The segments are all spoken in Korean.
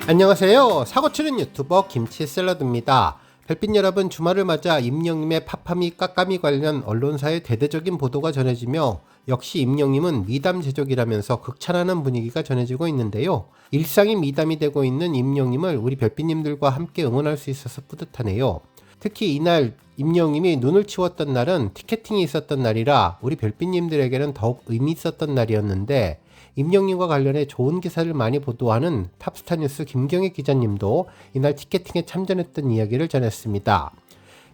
안녕하세요. 사고치는 유튜버 김치샐러드입니다. 별빛 여러분, 주말을 맞아 임영님의 파파미 까까미 관련 언론사의 대대적인 보도가 전해지며 역시 임영님은 미담 제조기라면서 극찬하는 분위기가 전해지고 있는데요. 일상이 미담이 되고 있는 임영님을 우리 별빛님들과 함께 응원할 수 있어서 뿌듯하네요. 특히 이날 임영님이 눈을 치웠던 날은 티켓팅이 있었던 날이라 우리 별빛님들에게는 더욱 의미 있었던 날이었는데, 임영님과 관련해 좋은 기사를 많이 보도하는 탑스타뉴스 김경희 기자님도 이날 티켓팅에 참전했던 이야기를 전했습니다.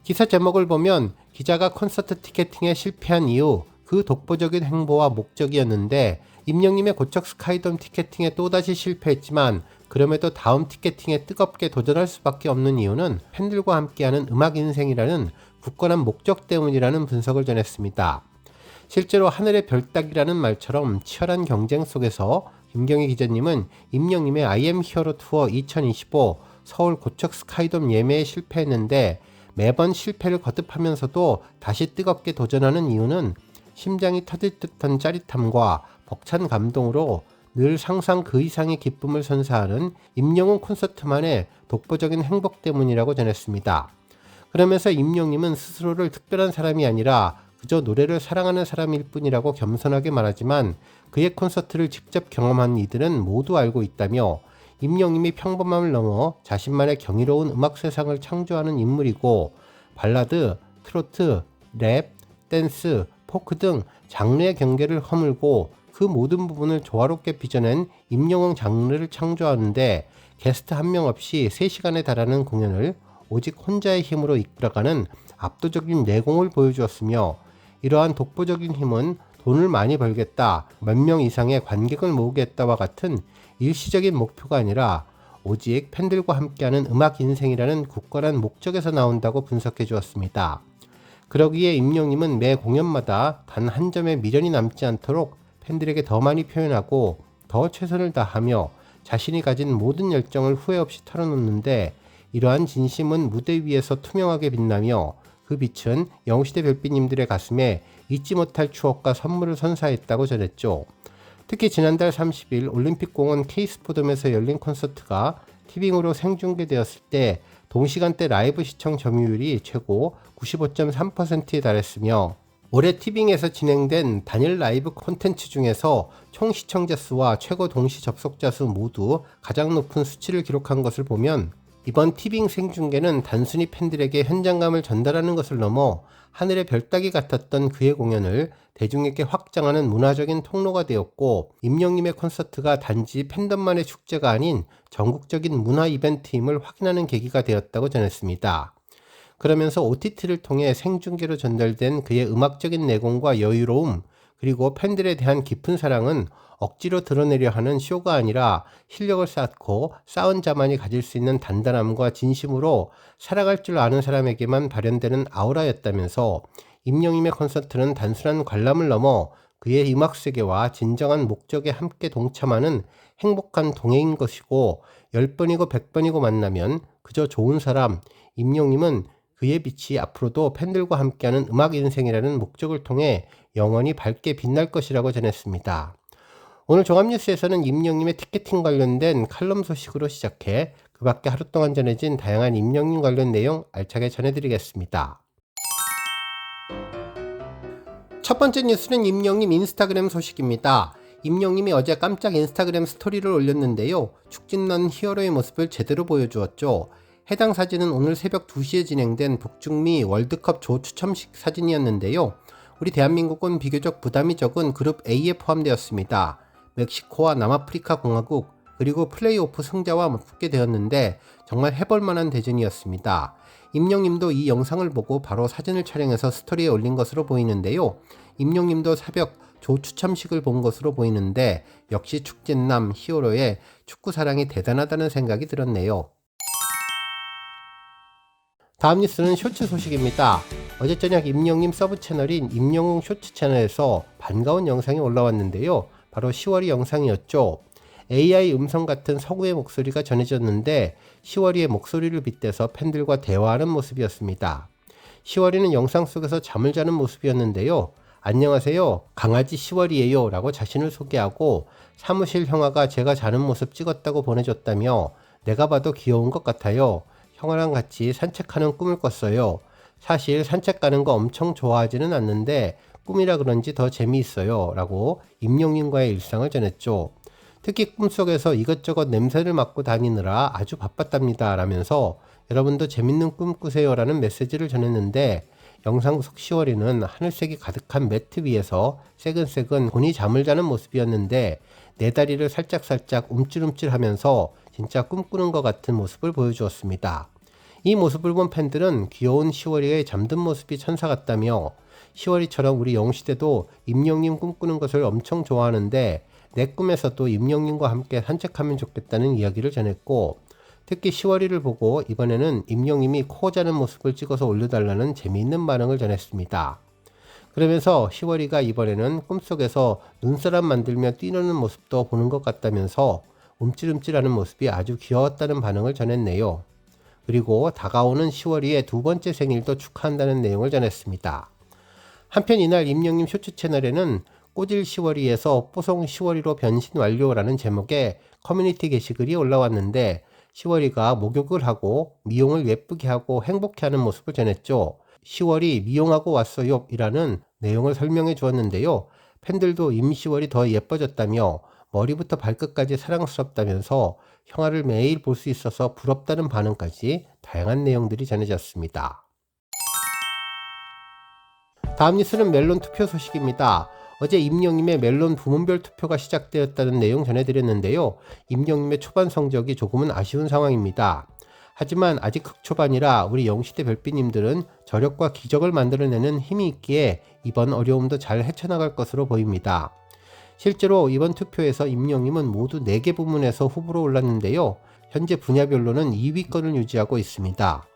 기사 제목을 보면 기자가 콘서트 티켓팅에 실패한 이유, 그 독보적인 행보와 목적이었는데, 임영님의 고척 스카이돔 티켓팅에 또다시 실패했지만 그럼에도 다음 티켓팅에 뜨겁게 도전할 수밖에 없는 이유는 팬들과 함께하는 음악 인생이라는 굳건한 목적 때문이라는 분석을 전했습니다. 실제로 하늘의 별 따기라는 말처럼 치열한 경쟁 속에서 김경희 기자님은 임영님의 I am 히어로 투어 2025 서울 고척 스카이돔 예매에 실패했는데, 매번 실패를 거듭하면서도 다시 뜨겁게 도전하는 이유는 심장이 터질 듯한 짜릿함과 벅찬 감동으로 늘 상상 그 이상의 기쁨을 선사하는 임영웅 콘서트만의 독보적인 행복 때문이라고 전했습니다. 그러면서 임영님은 스스로를 특별한 사람이 아니라 그저 노래를 사랑하는 사람일 뿐이라고 겸손하게 말하지만, 그의 콘서트를 직접 경험한 이들은 모두 알고 있다며, 임영님이 평범함을 넘어 자신만의 경이로운 음악 세상을 창조하는 인물이고, 발라드, 트로트, 랩, 댄스, 포크 등 장르의 경계를 허물고 그 모든 부분을 조화롭게 빚어낸 임영웅 장르를 창조하는데, 게스트 한 명 없이 3시간에 달하는 공연을 오직 혼자의 힘으로 이끌어가는 압도적인 내공을 보여주었으며, 이러한 독보적인 힘은 돈을 많이 벌겠다, 몇 명 이상의 관객을 모으겠다와 같은 일시적인 목표가 아니라 오직 팬들과 함께하는 음악 인생이라는 굳건한 목적에서 나온다고 분석해 주었습니다. 그러기에 임영님은 매 공연마다 단 한 점의 미련이 남지 않도록 팬들에게 더 많이 표현하고 더 최선을 다하며 자신이 가진 모든 열정을 후회 없이 털어놓는데, 이러한 진심은 무대 위에서 투명하게 빛나며 그 빛은 영시대 별빛님들의 가슴에 잊지 못할 추억과 선물을 선사했다고 전했죠. 특히 지난달 30일 올림픽공원 K스포돔에서 열린 콘서트가 티빙으로 생중계되었을 때 동시간대 라이브 시청 점유율이 최고 95.3%에 달했으며, 올해 티빙에서 진행된 단일 라이브 콘텐츠 중에서 총 시청자 수와 최고 동시 접속자 수 모두 가장 높은 수치를 기록한 것을 보면, 이번 티빙 생중계는 단순히 팬들에게 현장감을 전달하는 것을 넘어 하늘의 별 따기 같았던 그의 공연을 대중에게 확장하는 문화적인 통로가 되었고, 임영님의 콘서트가 단지 팬덤만의 축제가 아닌 전국적인 문화 이벤트임을 확인하는 계기가 되었다고 전했습니다. 그러면서 OTT를 통해 생중계로 전달된 그의 음악적인 내공과 여유로움, 그리고 팬들에 대한 깊은 사랑은 억지로 드러내려 하는 쇼가 아니라 실력을 쌓고 쌓은 자만이 가질 수 있는 단단함과 진심으로 살아갈 줄 아는 사람에게만 발현되는 아우라였다면서, 임영님의 콘서트는 단순한 관람을 넘어 그의 음악 세계와 진정한 목적에 함께 동참하는 행복한 동행인 것이고, 10번이고 100번이고 만나면 그저 좋은 사람, 임영님은 그의 빛이 앞으로도 팬들과 함께하는 음악 인생이라는 목적을 통해 영원히 밝게 빛날 것이라고 전했습니다. 오늘 종합뉴스에서는 임영님의 티켓팅 관련된 칼럼 소식으로 시작해 그 밖에 하루 동안 전해진 다양한 임영님 관련 내용 알차게 전해드리겠습니다. 첫 번째 뉴스는 임영님 인스타그램 소식입니다. 임영님이 어제 깜짝 인스타그램 스토리를 올렸는데요. 축진난 히어로의 모습을 제대로 보여주었죠. 해당 사진은 오늘 새벽 2시에 진행된 북중미 월드컵 조 추첨식 사진이었는데요. 우리 대한민국은 비교적 부담이 적은 그룹 A에 포함되었습니다. 멕시코와 남아프리카 공화국, 그리고 플레이오프 승자와 맞붙게 되었는데 정말 해볼만한 대전이었습니다. 임영님도 이 영상을 보고 바로 사진을 촬영해서 스토리에 올린 것으로 보이는데요. 임영님도 새벽 조 추첨식을 본 것으로 보이는데 역시 축진남 히어로의 축구 사랑이 대단하다는 생각이 들었네요. 다음 뉴스는 쇼츠 소식입니다. 어제 저녁 임영님 서브 채널인 임영웅 쇼츠 채널에서 반가운 영상이 올라왔는데요. 바로 10월이 영상이었죠. AI 음성 같은 서구의 목소리가 전해졌는데 10월이의 목소리를 빗대서 팬들과 대화하는 모습이었습니다. 10월이는 영상 속에서 잠을 자는 모습이었는데요. 안녕하세요, 강아지 10월이에요 라고 자신을 소개하고 사무실 형아가 제가 자는 모습 찍었다고 보내줬다며 내가 봐도 귀여운 것 같아요. 형아랑 같이 산책하는 꿈을 꿨어요. 사실 산책 가는 거 엄청 좋아하지는 않는데 꿈이라 그런지 더 재미있어요. 라고 임영님과의 일상을 전했죠. 특히 꿈속에서 이것저것 냄새를 맡고 다니느라 아주 바빴답니다. 라면서 여러분도 재밌는 꿈 꾸세요. 라는 메시지를 전했는데 영상 속 시월이는 하늘색이 가득한 매트 위에서 새근새근 곤히 잠을 자는 모습이었는데 네 다리를 살짝살짝 움찔움찔하면서 진짜 꿈꾸는 것 같은 모습을 보여주었습니다. 이 모습을 본 팬들은 귀여운 시월이의 잠든 모습이 천사 같다며 시월이처럼 우리 영시대도 임영님 꿈꾸는 것을 엄청 좋아하는데 내 꿈에서도 임영님과 함께 산책하면 좋겠다는 이야기를 전했고 특히 시월이를 보고 이번에는 임영님이 코 자는 모습을 찍어서 올려달라는 재미있는 반응을 전했습니다. 그러면서 시월이가 이번에는 꿈속에서 눈사람 만들며 뛰노는 모습도 보는 것 같다면서 움찔움찔하는 모습이 아주 귀여웠다는 반응을 전했네요. 그리고 다가오는 시월이의 두 번째 생일도 축하한다는 내용을 전했습니다. 한편 이날 임영님 쇼츠 채널에는 꼬질 시월이에서 뽀송 시월이로 변신 완료라는 제목의 커뮤니티 게시글이 올라왔는데 시월이가 목욕을 하고 미용을 예쁘게 하고 행복해 하는 모습을 전했죠. 시월이 미용하고 왔어요 이라는 내용을 설명해 주었는데요. 팬들도 임시월이 더 예뻐졌다며 머리부터 발끝까지 사랑스럽다면서 형아를 매일 볼 수 있어서 부럽다는 반응까지 다양한 내용들이 전해졌습니다. 다음 뉴스는 멜론 투표 소식입니다. 어제 임영님의 멜론 부문별 투표가 시작되었다는 내용 전해드렸는데요. 임영님의 초반 성적이 조금은 아쉬운 상황입니다. 하지만 아직 극초반이라 우리 영시대 별빛님들은 저력과 기적을 만들어내는 힘이 있기에 이번 어려움도 잘 헤쳐나갈 것으로 보입니다. 실제로 이번 투표에서 임영님은 모두 4개 부문에서 후보로 올랐는데요. 현재 분야별로는 2위권을 유지하고 있습니다.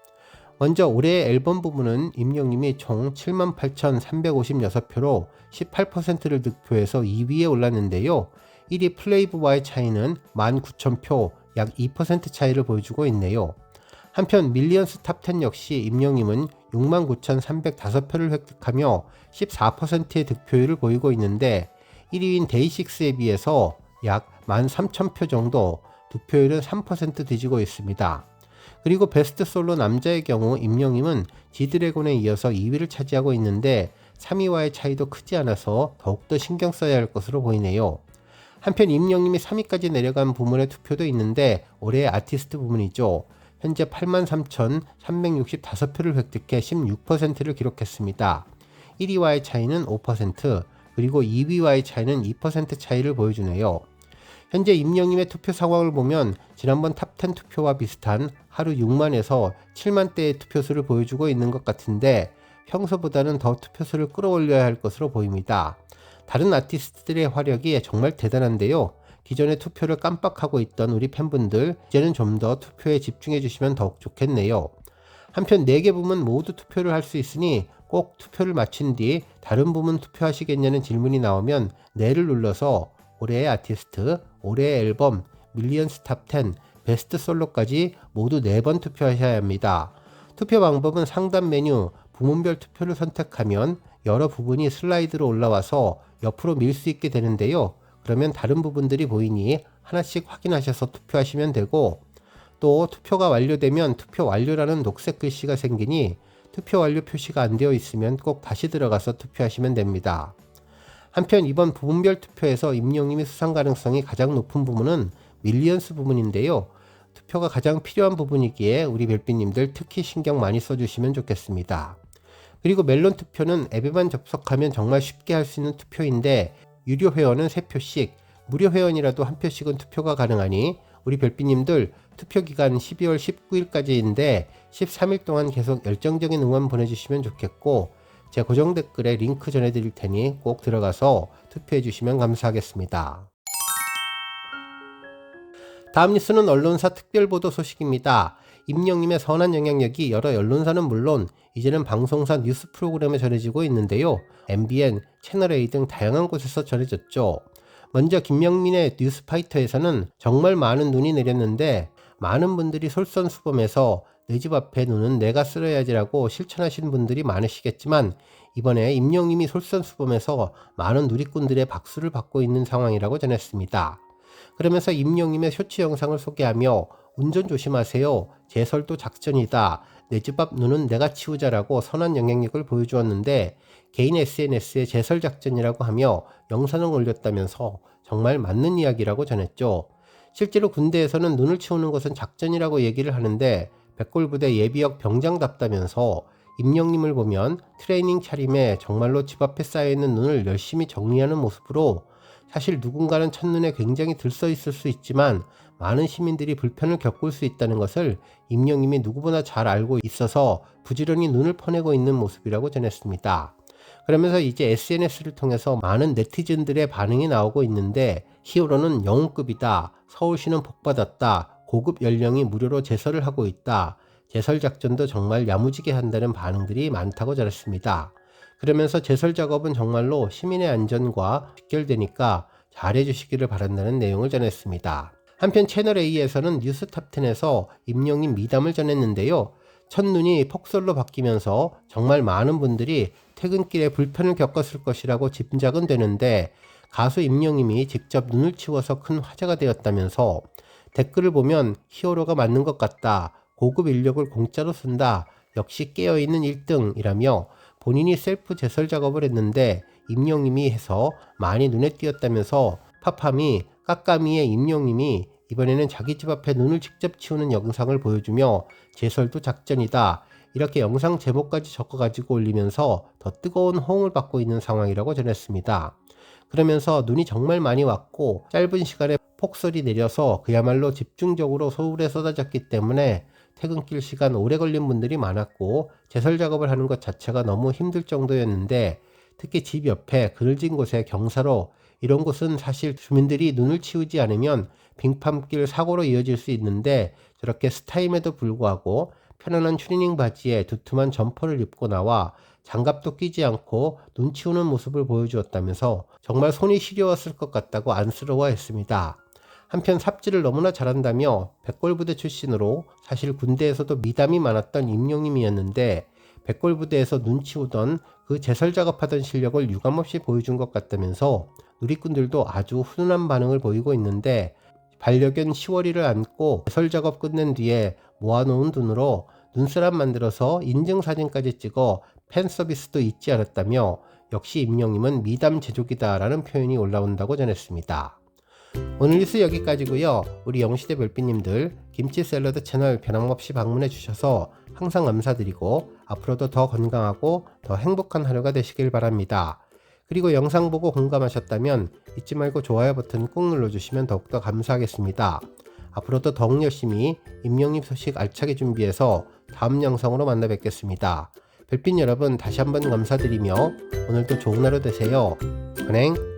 먼저 올해의 앨범 부문은 임영님이 총 78,356표로 18%를 득표해서 2위에 올랐는데요. 1위 플레이브와의 차이는 19,000표, 약 2% 차이를 보여주고 있네요. 한편 밀리언스 탑10 역시 임영님은 69,305표를 획득하며 14%의 득표율을 보이고 있는데 1위인 데이식스에 비해서 약 13,000표 정도, 득표율은 3% 뒤지고 있습니다. 그리고 베스트 솔로 남자의 경우 임영님은 지드래곤에 이어서 2위를 차지하고 있는데 3위와의 차이도 크지 않아서 더욱더 신경 써야 할 것으로 보이네요. 한편 임영님이 3위까지 내려간 부문의 투표도 있는데 올해의 아티스트 부문이죠. 현재 83,365표를 획득해 16%를 기록했습니다. 1위와의 차이는 5%, 그리고 2위와의 차이는 2% 차이를 보여주네요. 현재 임영님의 투표 상황을 보면 지난번 탑10 투표와 비슷한 하루 6만에서 7만대의 투표수를 보여주고 있는 것 같은데 평소보다는 더 투표수를 끌어올려야 할 것으로 보입니다. 다른 아티스트들의 화력이 정말 대단한데요. 기존의 투표를 깜빡하고 있던 우리 팬분들 이제는 좀 더 투표에 집중해 주시면 더욱 좋겠네요. 한편 4개 부문 모두 투표를 할 수 있으니 꼭 투표를 마친 뒤 다른 부문 투표하시겠냐는 질문이 나오면 네를 눌러서 올해의 아티스트, 올해의 앨범, 밀리언스 탑10, 베스트 솔로까지 모두 4번 투표하셔야 합니다. 투표 방법은 상단 메뉴 부문별 투표를 선택하면 여러 부분이 슬라이드로 올라와서 옆으로 밀 수 있게 되는데요. 그러면 다른 부분들이 보이니 하나씩 확인하셔서 투표하시면 되고 또 투표가 완료되면 투표 완료라는 녹색 글씨가 생기니 투표 완료 표시가 안 되어 있으면 꼭 다시 들어가서 투표하시면 됩니다. 한편 이번 부문별 투표에서 임영님이 수상 가능성이 가장 높은 부문은 밀리언스 부문인데요. 투표가 가장 필요한 부분이기에 우리 별빛님들 특히 신경 많이 써주시면 좋겠습니다. 그리고 멜론 투표는 앱에만 접속하면 정말 쉽게 할 수 있는 투표인데 유료 회원은 3표씩, 무료 회원이라도 1표씩은 투표가 가능하니 우리 별빛님들 투표 기간 12월 19일까지인데 13일 동안 계속 열정적인 응원 보내주시면 좋겠고 제 고정 댓글에 링크 전해드릴 테니 꼭 들어가서 투표해 주시면 감사하겠습니다. 다음 뉴스는 언론사 특별보도 소식입니다. 임영님의 선한 영향력이 여러 언론사는 물론 이제는 방송사 뉴스 프로그램에 전해지고 있는데요. MBN, 채널A 등 다양한 곳에서 전해졌죠. 먼저 김명민의 뉴스파이터에서는 정말 많은 눈이 내렸는데 많은 분들이 솔선수범해서 내 집 앞에 눈은 내가 쓸어야지라고 실천하시는 분들이 많으시겠지만 이번에 임영님이 솔선수범해서 많은 누리꾼들의 박수를 받고 있는 상황이라고 전했습니다. 그러면서 임영님의 쇼츠 영상을 소개하며 운전 조심하세요. 제설도 작전이다. 내 집 앞 눈은 내가 치우자라고 선한 영향력을 보여주었는데 개인 SNS에 제설 작전이라고 하며 영상을 올렸다면서 정말 맞는 이야기라고 전했죠. 실제로 군대에서는 눈을 치우는 것은 작전이라고 얘기를 하는데 백골부대 예비역 병장답다면서 임영님을 보면 트레이닝 차림에 정말로 집 앞에 쌓여있는 눈을 열심히 정리하는 모습으로 사실 누군가는 첫눈에 굉장히 들떠 있을 수 있지만 많은 시민들이 불편을 겪을 수 있다는 것을 임영님이 누구보다 잘 알고 있어서 부지런히 눈을 퍼내고 있는 모습이라고 전했습니다. 그러면서 이제 SNS를 통해서 많은 네티즌들의 반응이 나오고 있는데 히어로는 영웅급이다. 서울시는 복받았다. 고급 연령이 무료로 제설을 하고 있다. 제설 작전도 정말 야무지게 한다는 반응들이 많다고 전했습니다. 그러면서 제설 작업은 정말로 시민의 안전과 직결되니까 잘해주시기를 바란다는 내용을 전했습니다. 한편 채널A에서는 뉴스탑10에서 임영님 미담을 전했는데요. 첫눈이 폭설로 바뀌면서 정말 많은 분들이 퇴근길에 불편을 겪었을 것이라고 짐작은 되는데 가수 임영님이 직접 눈을 치워서 큰 화제가 되었다면서 댓글을 보면 히어로가 맞는 것 같다. 고급 인력을 공짜로 쓴다. 역시 깨어있는 1등이라며 본인이 셀프 제설 작업을 했는데 임영님이 해서 많이 눈에 띄었다면서 팝함이 까까미의 임영님이 이번에는 자기 집 앞에 눈을 직접 치우는 영상을 보여주며 제설도 작전이다. 이렇게 영상 제목까지 적어가지고 올리면서 더 뜨거운 호응을 받고 있는 상황이라고 전했습니다. 그러면서 눈이 정말 많이 왔고 짧은 시간에 폭설이 내려서 그야말로 집중적으로 서울에 쏟아졌기 때문에 퇴근길 시간 오래 걸린 분들이 많았고 제설 작업을 하는 것 자체가 너무 힘들 정도였는데 특히 집 옆에 그늘진 곳에 경사로 이런 곳은 사실 주민들이 눈을 치우지 않으면 빙판길 사고로 이어질 수 있는데 저렇게 스타임에도 불구하고 편안한 추리닝 바지에 두툼한 점퍼를 입고 나와 장갑도 끼지 않고 눈 치우는 모습을 보여주었다면서 정말 손이 시려웠을 것 같다고 안쓰러워했습니다. 한편 삽질을 너무나 잘한다며 백골부대 출신으로 사실 군대에서도 미담이 많았던 임영님이었는데 백골부대에서 눈 치우던 그 제설 작업하던 실력을 유감없이 보여준 것 같다면서 누리꾼들도 아주 훈훈한 반응을 보이고 있는데 반려견 시월이를 안고 제설 작업 끝낸 뒤에 모아놓은 돈으로 눈사람 만들어서 인증사진까지 찍어 팬 서비스도 잊지 않았다며 역시 임영님은 미담 제조기다 라는 표현이 올라온다고 전했습니다. 오늘 뉴스 여기까지고요. 우리 영시대 별빛님들 김치 샐러드 채널 변함없이 방문해 주셔서 항상 감사드리고 앞으로도 더 건강하고 더 행복한 하루가 되시길 바랍니다. 그리고 영상 보고 공감하셨다면 잊지 말고 좋아요 버튼 꾹 눌러주시면 더욱더 감사하겠습니다. 앞으로도 더욱 열심히 임영님 소식 알차게 준비해서 다음 영상으로 만나 뵙겠습니다. 별빛 여러분 다시 한번 감사드리며 오늘도 좋은 하루 되세요. 은행